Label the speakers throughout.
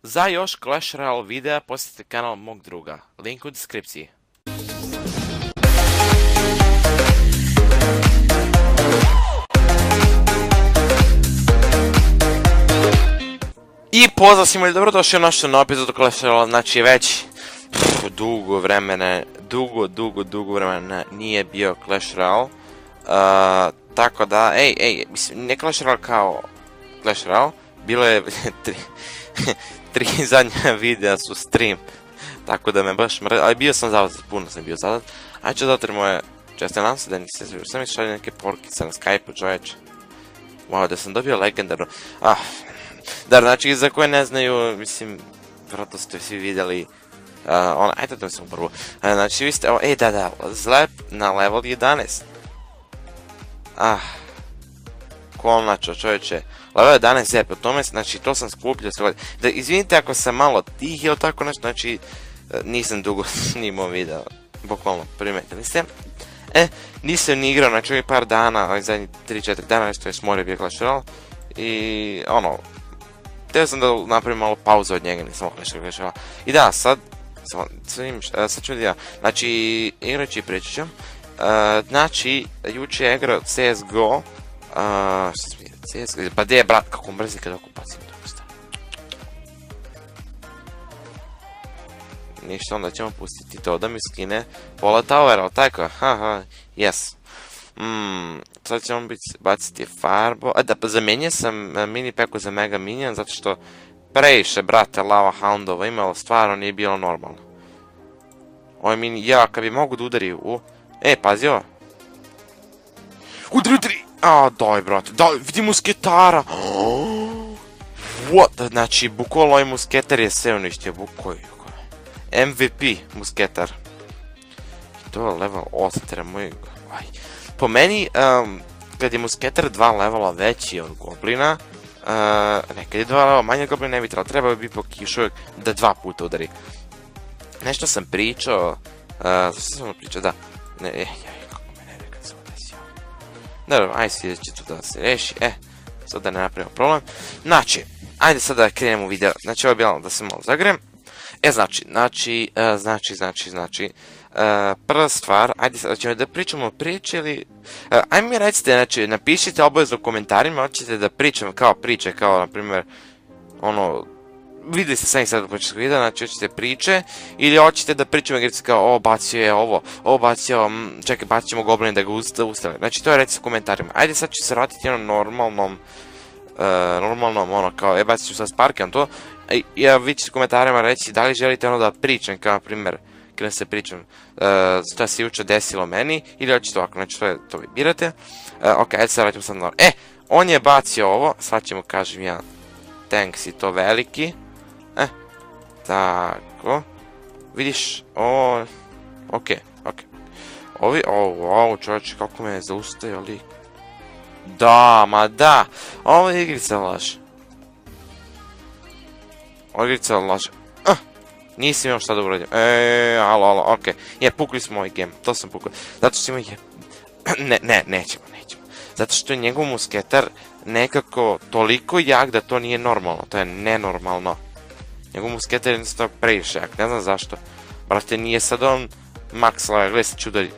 Speaker 1: Za još Clash Royale videa posjetite kanal mog druga, link u deskripciji. I pozdrav svima i dobrodošli u našu novu epizodu Clash Royale, znači već dugo vremena nije bio Clash Royale. Tako da, mislim, ne Clash Royale kao Clash Royale, bilo je tri zadnja videa su stream, tako da me baš mrzio, ali bio sam zauzet, puno sam bio zauzet. Ajde ću zatvorim moje česte, nadam se da niste zvijeli, sam mi šalju neke porkice na Skype-u, čovječe. Wow, da sam dobio legendarno. Da, znači, za koje ne znaju, mislim, vjerojatno ste svi vidjeli, ajde da sam prvo. Znači, vi ste, Zlep na level 11. Kolnačo, čovječe, level 11 Zlep, o tome, znači, to sam skupljio sve godine. Da, izvinite ako sam malo tih ili tako nešto, znači, nisam dugo snimao video, bukvalno, primetili ste. Nisam ni igrao, znači, ovih par dana, ovih zadnjih 3-4 dana, nešto je smorio bio Clash Royale, i, htio sam da napravim malo pauzu od njega, nisam Clash Royale. I da, sad ću vidjeti, znači, igrajući i pričat ću. Znači, juče je igrao CSGO, što sam vidio, CSGO, pa gdje je brat, kako mrzi kada okupacim to postaje. Ništa, onda ćemo pustiti to da mi skine pola towera, ali tako, yes. Sad ćemo baciti farbo, da, zamijenio sam mini peku za mega minion, zato što previše, brate, lava houndova imalo, stvarno nije bilo normalno. Ovo je mini, kad bi mogu da udari u... pazi ovo. Udari! Daj, brate, daj, vidi musketara! What? Znači, bukvalno ovaj musketar je sve uništio, MVP musketar. To je level 8, treba moj... Po meni, kad je musketar 2 levela veći od goblina, kad je 2 levela manje od goblina ne bi trebao bi po kišu da 2 puta udari. Nešto sam pričao, zašto sam pričao, da, kako me ne kad se udesio. Dobro, ajde svijet će tu da se reši, sad da ne napravimo problem. Znači, ajde sad da krenemo u video, znači ovo je bilo da se malo zagrem. Znači, prva stvar, ajde sad ćemo da pričamo priče ili... Ajde mi recite, znači, napišite obavezno u komentarima, hoćete da pričam kao priče, kao, na primjer, vidjeli ste sami sad u početku videa, znači, hoćete priče, ili hoćete da pričamo igrice kao, bacio je ovo, čekaj, bacit ćemo goblin da ga ustale, znači, to je recite u komentarima. Ajde sad ću se vratiti normalnom, kao, bacit ću sad Sparkem to, vi ćete u komentarima reći da li želite da pričam, kao, na primjer, kada se pričam, što se juče desilo meni, ili hoćete ovako, znači to vi birate. Ok, ajde se vraćamo sad na... On je bacio ovo, sad ćemo kažem ja, thanks i to veliki. Tako. Vidiš, ok. Ovo čovječe, kako me je zaustavio lik. Da, ma da, ovo je igrica laže. Nisam imao šta da uradim. Alo, okej. Pukli smo ovaj game, to sam pukao. Zato što ima nećemo. Zato što je njegov musketar nekako toliko jak da to nije normalno, to je nenormalno. Njegov musketar je jednostavno previše jak, ne znam zašto. Brate, nije sad on max level, gledaj se ću udari.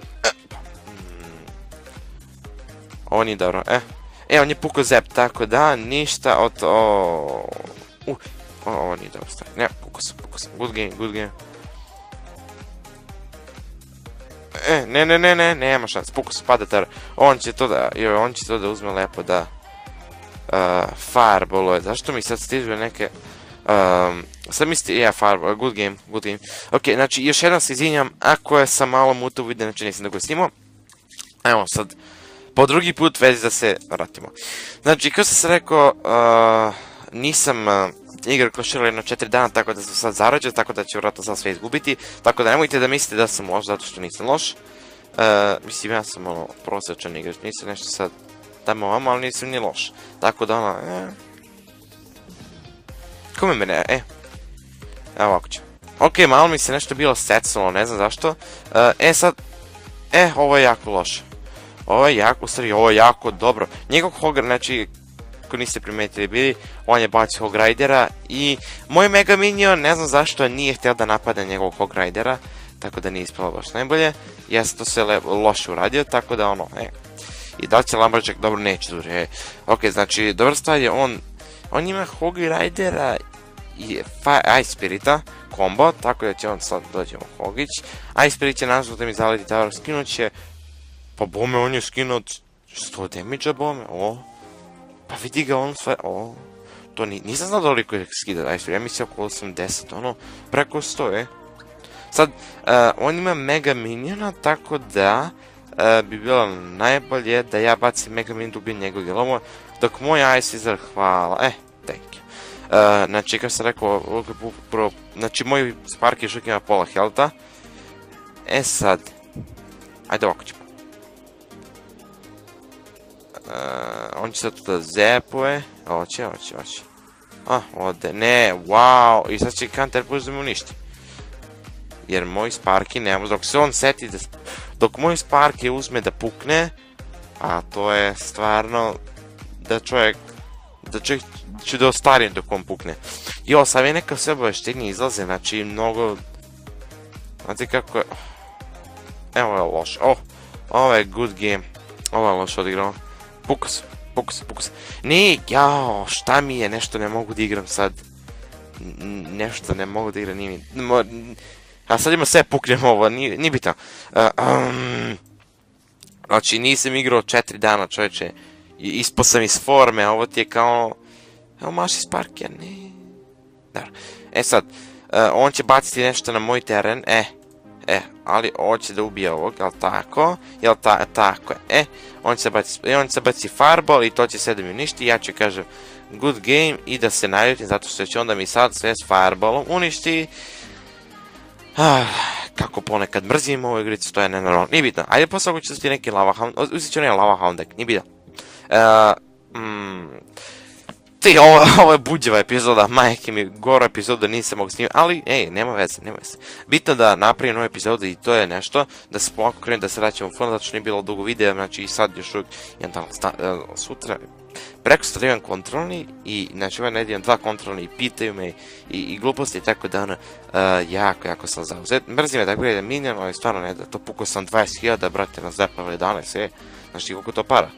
Speaker 1: Ovo nije dobro, on je pukao zep, tako da, ništa od... Ovo nije dobro stavio, ne, pukao sam, good game. Nema šans, pukao sam, pada tera. On će to da uzme lepo da fireballuje, zašto mi sad stižu neke... Sad mislite, fireball, good game. Ok, znači, još jednom se izvinjam, ako sam malo mutao video, znači nisam da ga snimao. Evo sad, po drugi put vezi da se vratimo. Znači, kao sam se rekao, nisam igrao Clash Royale jedno 4 dana, tako da sam sad zarađen, tako da ću vjerojatno sad sve izgubiti. Tako da nemojte da mislite da sam loš, zato što nisam loš. Mislim, ja sam malo prosječan igrač, nisam nešto sad tamo vamo, ali nisam ni loš. Tako da Kome mene, evo ovako ću. Ok, malo mi se nešto bilo secnulo, ne znam zašto. Sad, ovo je jako loše. Ovo je jako dobro. Njegov Hogar, znači, ako niste primetili bili, on je bacio Hog Ridera i moj Mega Minion, ne znam zašto, nije htio da napada njegovog Hog Ridera, tako da nije ispalo baš najbolje. Ja sam to sve loše uradio, tako da I da li će Lumberjack, dobro neće duri, Ok, znači, dobra stvar je, on ima Hog Ridera i Ice Spirita, kombo, tako da će on sad dođemo Hogić. Ice Spirit će nažalost da mi zaleti tower, skinut će, pa bome on je skinut 100 damage-a bome, pa vidi ga on sve, to nisam znao toliko je skida Ice Spirit, ja mislim oko 80, preko 100, Sad, on ima Mega Miniona, tako da bi bilo najbolje da ja bacim Mega Minion da ubijem njegov gelomo, dok moj Ice Wizard, hvala, thank you. Znači, kao sam rekao, znači, moj Sparky još uvijek ima pola healtha. Sad, ajde ovako ćemo. On će sad tu da zepuje, hoće. Ode, ne, wow, i sad će counter push da mu uništi. Jer moj Sparky nema, dok se on seti da, dok moj Sparky uzme da pukne, a to je stvarno da čovjek će da ostarim dok on pukne. Sad je neka sve obaveštenje izlaze, znači mnogo, znate kako je, ovo je loš, ovo je good game, ovo je loš odigrao, puka se, ne, šta mi je, nešto ne mogu da igram sad, nešto ne mogu da igram, nije mi, a sad ima sve puknem ovo, nije bitno. Znači nisam igrao 4 dana čovječe, ispao sam iz forme, ovo ti je kao, evo maši Sparky, ne. Dobro, sad, on će baciti nešto na moj teren, ali hoće da ubije ovog, jel tako, tako je, on će baci Fireball i to će sve da mi uništi, ja ću kažem good game i da se naljutim zato što će onda mi sad sve s Fireballom uništi. Kako ponekad mrzim ovu igricu, to je nenormalno, nije bitno, ajde posle ako ću uzeti neki Lava Hound, uzet ću neki Lava Hound deck, nije bitno. Ovo je buđeva epizoda, majke mi, gora epizoda, nisam mogu snimati, ali, nema veze. Bitno da napravim novu epizodu i to je nešto, da se polako krenem da se vraćam u formu, zato što nije bilo dugo videa, znači i sad još uvijek, sutra, preko sutra imam kontrolni i, znači ovaj nedelj imam 2 kontrolni i pitaju me i gluposti i tako da jako sam zauzet. Mrzim me da gleda minion, ali stvarno ne da, to pukao sam 20.000, brate, na zapalo 11, znači koliko to para.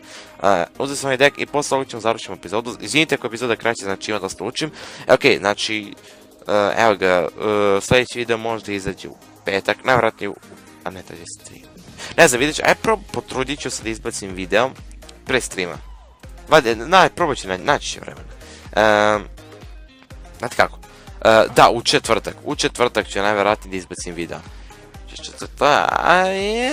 Speaker 1: Uzeo sam ovaj deck i posle ovog ćemo završiti epizodu, izvinite ako epizoda kraća, znači ima dosta učim. Ok, znači, evo ga, sljedeći video možda izađe u petak, najvratnije a ne, to je stream. Ne znam, vidjet ću, potrudit ću se da izbacim video pre streama. Probat ću, naći će vremena. Znate kako? Da, u četvrtak ću najvjerojatnije da izbacim video.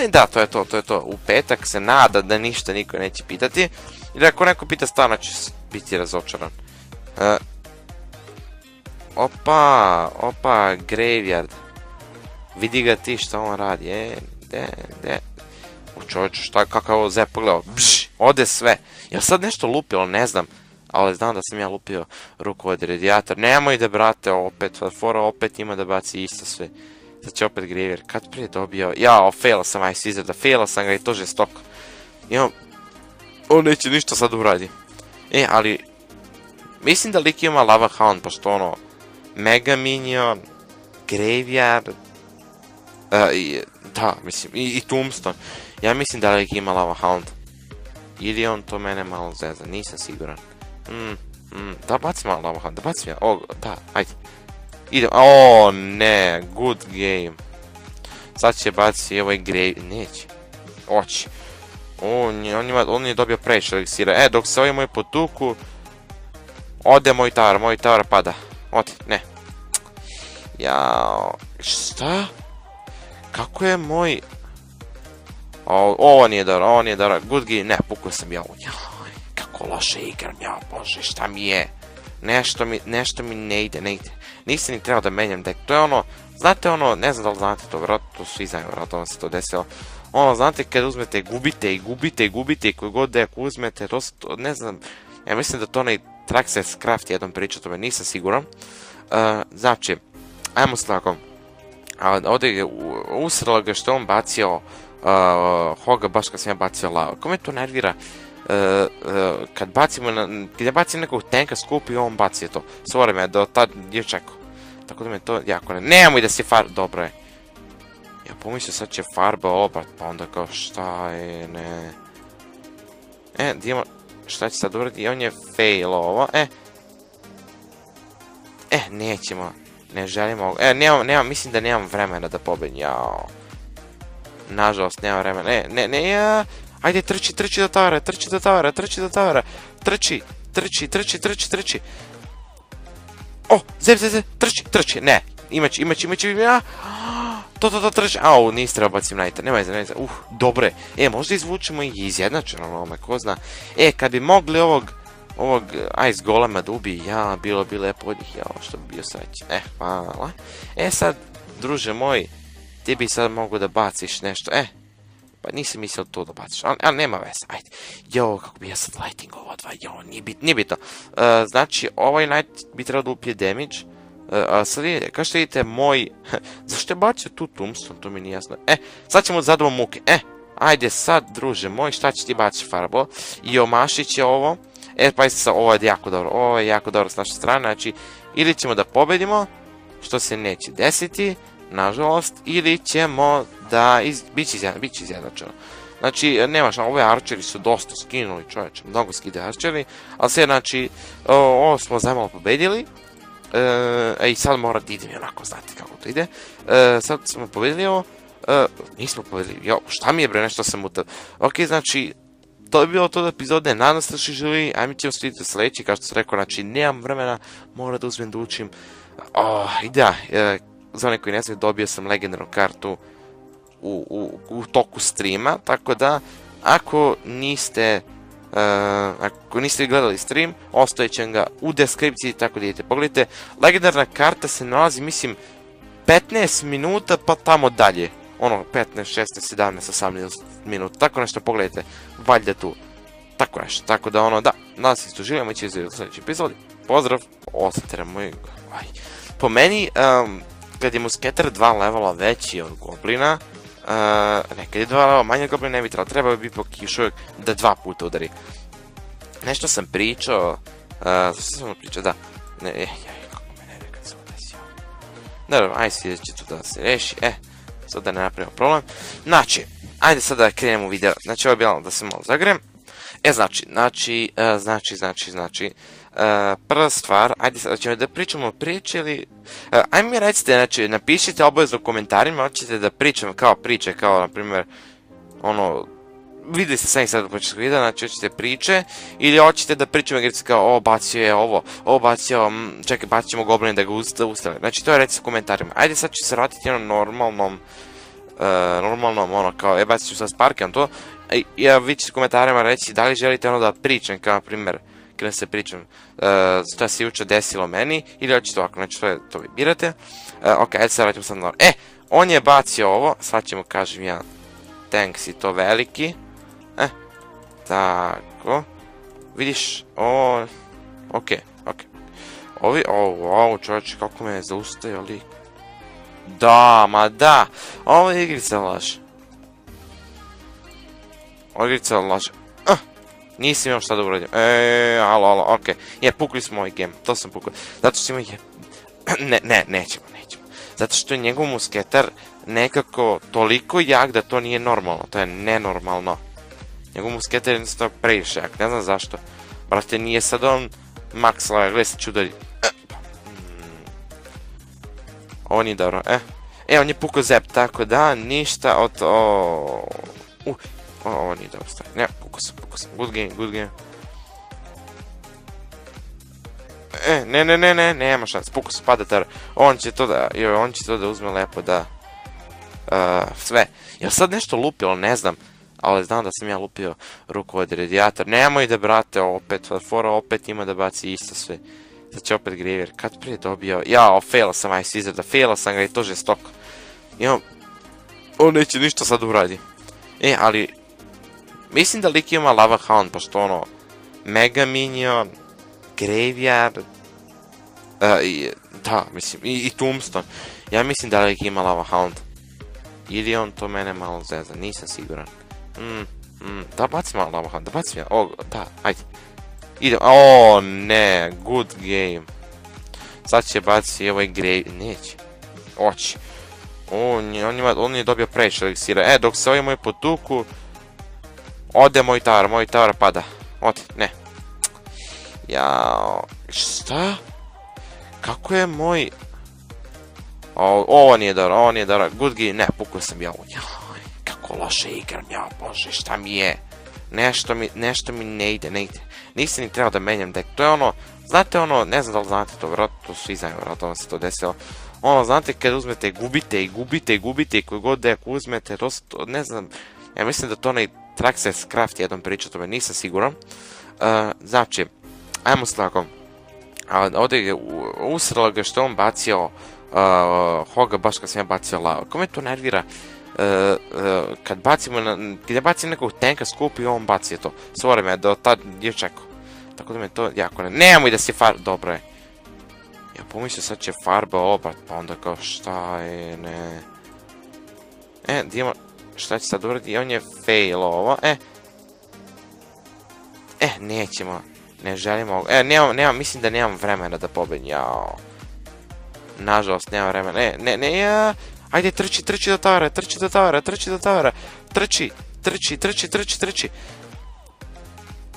Speaker 1: Da, to je to. U petak se nada da ništa niko neće pitati. Ili ako neko pita stvarno ću biti razočaran. Opa, Graveyard. Vidi ga ti što on radi, U čovječu, kakav ovo zep pogledao, ode sve. Ja sad nešto lupilo, ne znam, ali znam da sam ja lupio ruku od radijator. Nemoj da brate, fora opet ima da baci isto sve. Sad će opet Graveyard, kad prije dobio, faila sam Ice Wizarda, faila sam ga i to žestoko. On neće ništa sad uradi. Ali, mislim da lik ima Lava Hound, pošto Mega Minion, Graveyard, da, mislim, i Tombstone. Ja mislim da lik ima Lava Hound. Ili on to mene malo zeza, nisam siguran. Da bacim malo Lava Hound, da bacim ja, da, ajde. Idem, ne, good game. Sad će baciti ovaj Graveyard, neće. Oći. On je dobio previše eliksira. Dok se ovaj moj potuku, ode moj tower pada. Odi, ne. Šta? Kako je moj... Ovo nije dobro, good game, ne, pukao sam ja. Kako loše igram, bože, šta mi je? Nešto mi ne ide. Nisam ni trebao da menjam deck, to je znate ne znam da li znate to, vjerojatno svi znaju, vjerojatno vam se to desilo. Znate kad uzmete, gubite i koji god deck uzmete, to ne znam, ja mislim da to onaj Traxxas Craft jednom priča, to me nisam siguran. Znači, ajmo s tako. Ovdje je usralo ga što on bacio Hoga baš kad sam ja bacio lava. Ko me to nervira? kad bacim nekog tanka skupi, on baci to. Sorry me, do tad je čekao. Tako da me to jako ne... Nemoj da si dobro je. Ja pomislio sad će farba obrat, pa onda kao šta je, ne... Dijemo... Šta će sad uraditi? On je fail ovo, nećemo. Ne želimo... mislim da nemam vremena da pobedim, jao. Nažalost, nemam vremena, Ajde, trči do tavara, trči. O, zeb, trči, ne. Imaći, to, trči. Au, nisi treba bacim najta, nema iza. Dobro je. Možda izvučemo i izjednačeno ovome, ko zna. Kad bi mogli ovog Ice Golema da ubije, bilo bi lepo od njih, što bi bio srećen. Hvala. Sad, druže moj, ti bi sad mogu da baciš nešto, pa nisi mislio to da baciš, ali nema veze, ajde. Kako bi ja sad lighting ovo dva, nije bitno. Znači, ovaj light bi trebao da upije damage. Sad vidite, kao što vidite, moj... Zašto je bacio tu tombstone, to mi nije jasno. Sad ćemo zadamo muke, ajde sad, druže moj, šta će ti baciti Fireball? I omašit će ovo. Pa ovo je jako dobro s naše strane, znači, ili ćemo da pobedimo, što se neće desiti, nažalost, ili ćemo da... Biće izjednačeno. Znači, nemaš, ove arčeri su dosta skinuli, čovječe, mnogo skide arčeri, ali sve, znači, ovo smo zamalo pobedili, i sad mora da idem, onako, znate kako to ide, sad smo pobedili ovo, nismo pobedili, šta mi je bre, nešto sam utao, znači, to je bilo to od epizode, nadam se da što želi, a mi ćemo se vidjeti sljedeći, kao što sam rekao, znači, nemam vremena, moram da uzmem da učim, i da, za one koji ne znaju, dobio sam legendarnu kartu u toku streama, tako da, ako niste gledali stream, ostavit ćem ga u deskripciji, tako da idete, pogledajte, legendarna karta se nalazi, mislim, 15 minuta pa tamo dalje, 15, 16, 17, 18 minuta, tako nešto pogledajte, valjda tu, tako nešto, tako da da, nadam se isto živimo i će izgledati u sljedeći epizodi, pozdrav, ostanite moj, po meni, kad je musketer 2 levela veći od goblina, kad je 2 levela manje od goblina ne bi trebao bi po kišu da 2 puta udari. Nešto sam pričao, da, kako me ne kad se udesio. Dobro, ajde svijet će tu da se reši, sad da ne napravimo problem. Znači, ajde sad da krenemo u video, znači ovo je bilo da se malo zagrem. Znači, prva stvar, ajde sad ćemo da pričamo priče ili... Ajme mi recite, znači, napišite obavezno u komentarima, hoćete da pričam kao priče, kao, na primjer, videli ste sami sad u početku videa, znači, hoćete priče, ili hoćete da pričamo igrice kao, bacio je ovo, čekaj, bacit ćemo goblin da ga ustale, znači, to je recite u komentarima. Ajde sad ću se vratiti jednom normalnom, kao, bacit ću sad Sparkem to, vi ćete u komentarima reći da li želite da pričam, kao, na primjer, kada se pričam što se juče desilo meni, ili hoćete ovako, znači to vi birate. Ok, ajde sad vraćamo sad na... On je bacio ovo, sad ćemo kažem ja, thanks i to veliki. Tako. Vidiš, ok. Ovo čovječe, kako me je zaustavio lik. Da, ma da, ovo je igrica laže. Nisam imao šta da uradim. Alo, okej. Pukli smo ovaj game, to sam pukao. Zato što ima nećemo. Zato što je njegov musketar nekako toliko jak da to nije normalno. To je nenormalno. Njegov musketar je jednostavno previše jak, ne znam zašto. Brate, nije sad on max level, gledaj se ću udari. Ovo nije dobro, on je pukao zep, tako da ništa od... Ovo nije dobro stavio, ne, pukao sam, good game. Nema šans, pukao sam, pada ter, on će to da uzme lepo da, sve, jel sad nešto lupilo, ne znam, ali znam da sam ja lupio ruku od radijator, nemoj da brate, fora opet ima da baci isto sve, sad će opet Graveyard, kad prije dobio, failao sam Ice Wizarda, failao sam ga i to žestoko, on neće ništa sad uradi, ali, mislim da lik ima Lava Hound, pošto Mega Minion, Graveyard, da, mislim, i Tombstone. Ja mislim da lik ima Lava Hound. Ili on to mene malo zeza, nisam siguran. Da baci malo lava hound, da baci mi, da, ajde. Idem, o ne, good game. Sad će baci ovaj grave, neće. Oći. On je dobio previše eliksira. Dok se ovaj moj potuku, ode moj tower pada. Ode, ne. Jao, šta? Kako je moj... Ovo nije dobro, good game, ne, pukao sam ja. Kako loše igram, ja, bože, šta mi je? Nešto mi ne ide. Nisam ni trebao da menjam deck, to je ono, znate ono, ne znam da li znate to, vjerojatno svi znaju, vjerojatno vam se to desilo. Ono, znate kad uzmete gubite i koji god deck uzmete, ne znam, ja mislim da to onaj Traxxas Craft jednom priča o tome, nisam siguran. Znači, ajmo s tako, ovdje je usralo ga što on bacio Hoga baš kad sam ja bacio lava. Kome to nervira? Kad bacim nekog tanka skupi, on baci to. Svore me, do tad je čekao. Tako da me to jako ne... Nemoj da si dobro je. Ja pomislio sad će farba obrat, pa onda kao šta je, ne... Dijemo... Šta će sad uradi? On je fail ovo, nećemo. Ne želimo... mislim da nemam vremena da pobedim, jao. Nažalost, nemam vremena, ajde, trči do towera, trči.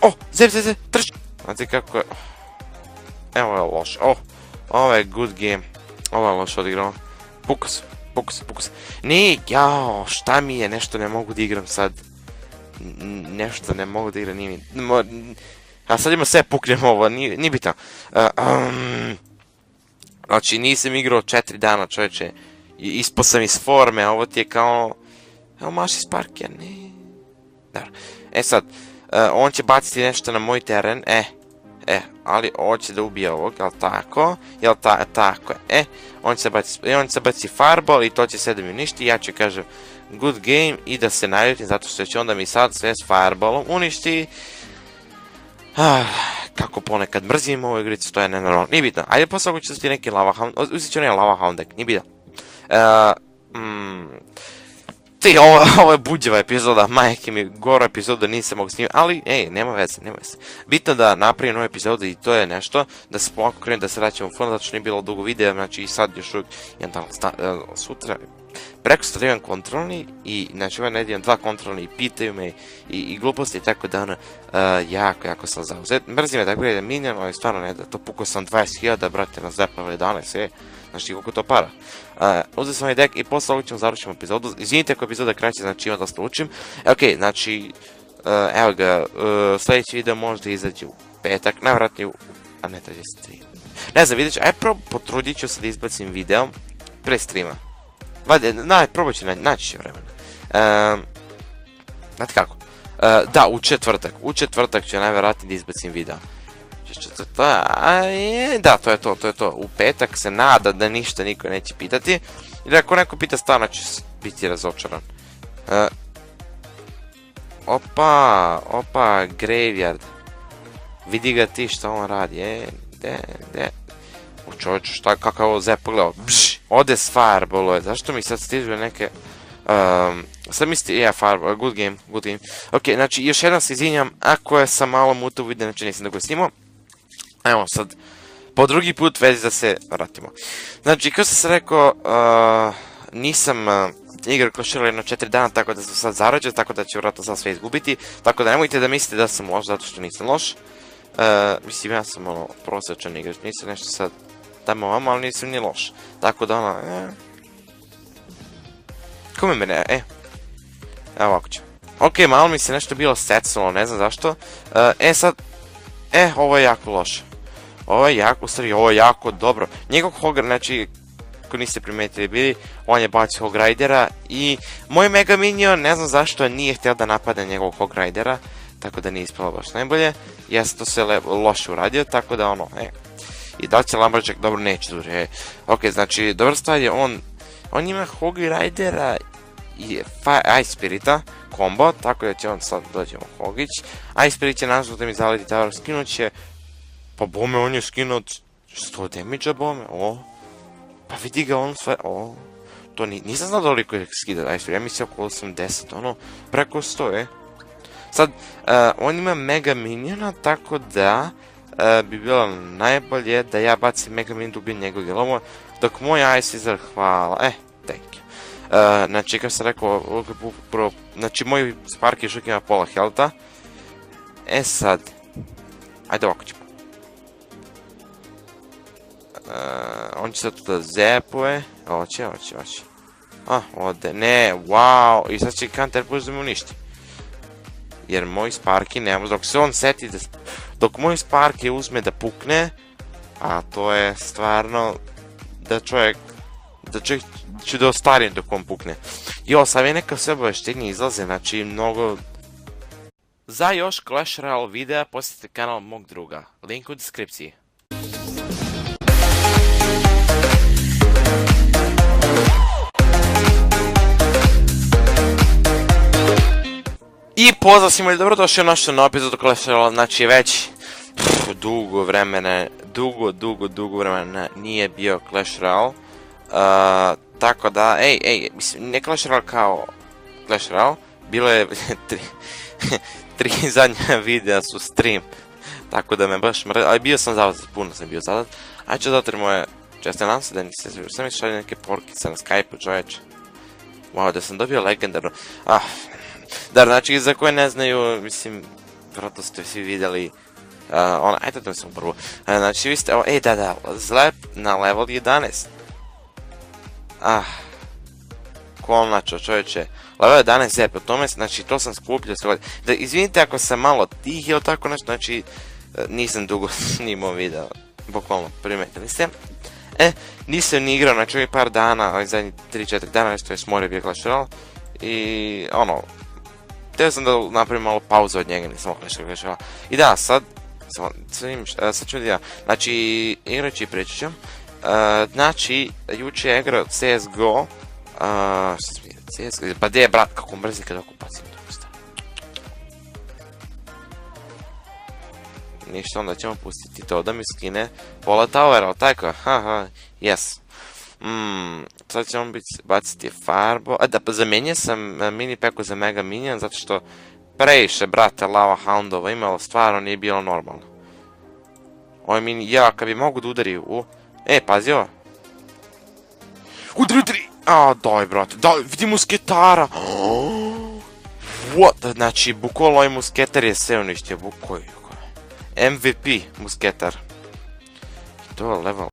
Speaker 1: O, zeb, trči. Znate kako je... Evo je loš, ovo je good game. Ovo je loš odigrao. Puka se. Ne, jao, šta mi je, nešto ne mogu da igram sad. Nešto ne mogu da igram, nije mi... A sad ima sve puknem ovo, nije bitno. Znači, nisam igrao 4 dana, čovječe. Ispao sam iz forme, ovo ti je kao... Evo maši Sparkija, ne... Dobro. Sad, on će baciti nešto na moj teren, ali hoće da ubije ovog, jel tako? Tako je, on će baci Fireball i to će sve da mi uništi, ja ću kažem good game i da se naljutim, zato što će onda mi sad sve s Fireballom uništi. Kako ponekad mrzim ovu igricu, to je nenormalno, nije bitno. Ajde posle ako ću uzeti neki lava hound, uzet ću neki lava hound deck, nije bitno. Ovo je buđeva epizoda, majke mi, gora epizoda, nisam mogu snimati, ali, nema veze. Bitno da napravim novu epizodu i to je nešto, da se polako krenem da se vraćam u formu, zato što nije bilo dugo videa, znači i sad još uvijek, sutra, preko sutra imam kontrolni i, znači ovaj nedelj imam 2 kontrolni i pitaju me i gluposti i tako da ono, jako sam zauzet. Mrzim me da gledam minion, ali stvarno ne da, to pukao sam 20.000, brate, na zapavili 11, znači koliko to para. Uzeo sam ovaj deck i posle ovog ćemo završiti epizodu. Izvinite ako epizoda kraća, znači ima dosta učim. Znači, evo ga, sljedeći video možda izađe u petak, najvratnije a ne, to je stream. Ne znam, vidjet ću, potrudit ću se da izbacim video pre streama. Probat ću, naći će vremena. Znate kako? Da, u četvrtak ću najvjerojatnije da izbacim video. Da, to je to. U petak se nada da ništa niko neće pitati. Ili ako neko pita stvarno ću biti razočaran. Opa, Graveyard. Vidi ga ti šta on radi, U čovječu, kakav ovo zep pogledao. Ode s Fireballove, zašto mi sad stižu neke... Sad mislite, Fireball, good game. Ok, znači još jednom se izvinjam, ako sam malo mutao video, znači nisam da ga snimao. Evo sad, po drugi put vezi da se vratimo. Znači, kao sam se rekao, nisam igrao Clash jedno 4 dana, tako da sam sad zarađen, tako da ću vjerojatno sad sve izgubiti. Tako da nemojte da mislite da sam loš, zato što nisam loš. Mislim, ja sam ono prosječan igrač, nisam nešto sad tamo vamo, ali nisam ni loš. Tako da ono, kome mene, evo ovako ću. Ok, malo mi se nešto bilo secalo, ne znam zašto. Sad, ovo je jako loše. Ovo je jako dobro. Njegov Hog, znači, ako niste primetili bili, on je bacio Hog Ridera i moj Mega Minion, ne znam zašto, nije htio da napada njegov Hog Ridera, tako da nije ispalo baš najbolje. Ja sam to sve loše uradio, tako da ono, I da li će Lumberjack, dobro, neće duže, Ok, znači, dobra stvar je, on ima Hog Ridera i Ice Spirita, combo, tako da će on sad dođemo Hogić. Ice Spirit će nažalost da mi zaleti tower, skinut će, pa bome on je skinut 100 damage-a bome, pa vidi ga on sve, to nisam znao doliko je skida Ice Spirit, ja mislim oko 80, preko 100, Sad, on ima mega miniona, tako da bi bilo najbolje da ja bacim mega minion da ubijem njegov djelovo, dok moj Ice Wizard, hvala, thank you. Znači, kao sam rekao, znači moj Sparky još uvijek ima pola healtha. Sad, ajde ovako ćemo. On će sad tu da zepuje, hoće. Ode, ne, wow, i sad će Counter Push da mu uništi. Jer moj Sparky nema, dok se on seti da, dok moj Sparky uzme da pukne, a to je stvarno da čovjek će da ostarim dok on pukne. Jo, sad je neka sve obaveštenje izlaze, znači mnogo... Za još Clash Royale videa posjetite kanal mog druga, link u deskripciji. I pozdrav svima i dobrodošli u našu novu epizodu Clash Royale, znači već dugo vremena nije bio Clash Royale. Tako da, mislim, ne Clash Royale kao Clash Royale, bilo je tri zadnja videa su stream, tako da me baš mrzelo, ali bio sam zauzet, puno sam bio zauzet. Ajde ću zatvorim moje, često nam se da niste zviju, sam mi šalju neke porkice na Skype-u, čovječe. Wow, da sam dobio legendarno, da, znači, za koje ne znaju, mislim, vjerojatno ste svi vidjeli, ajde da mi sam prvo, znači, vi ste, da, Zlep na level 11. Kolnačo, čovječe, level 11 Zlep, o tome, znači, to sam skupljio sve godine. Da, izvinite ako sam malo tih ili tako nešto, znači, nisam dugo snimao video, bukvalno, primetili ste. Nisam ni igrao, znači, ovih par dana, ovih zadnjih 3-4 dana, nešto je smorio bio Clash Royale, i, htio sam da napravim malo pauzu od njega, nisam mogla nešto gledati. I da, sad ću vidjeti, znači, igrajući i pričat ću. Znači, juče je igrao CSGO, što sam vidio, CSGO, pa gdje je brat, kako mrzi kada oko pacim to usta. Ništa, onda ćemo pustiti to da mi skine pola towera, tako, yes. Sad ćemo baciti farbo, da zamijenio sam mini peku za mega minion zato što previše, brate, lava houndova imalo, stvarno nije bilo normalno. Ovo je mini, kad bi mogu da udari u... pazi ovo. Udari! Daj, brate, daj, vidi musketara! What? Znači, bukvalno ovaj musketar je sve uništio, MVP musketar. To je level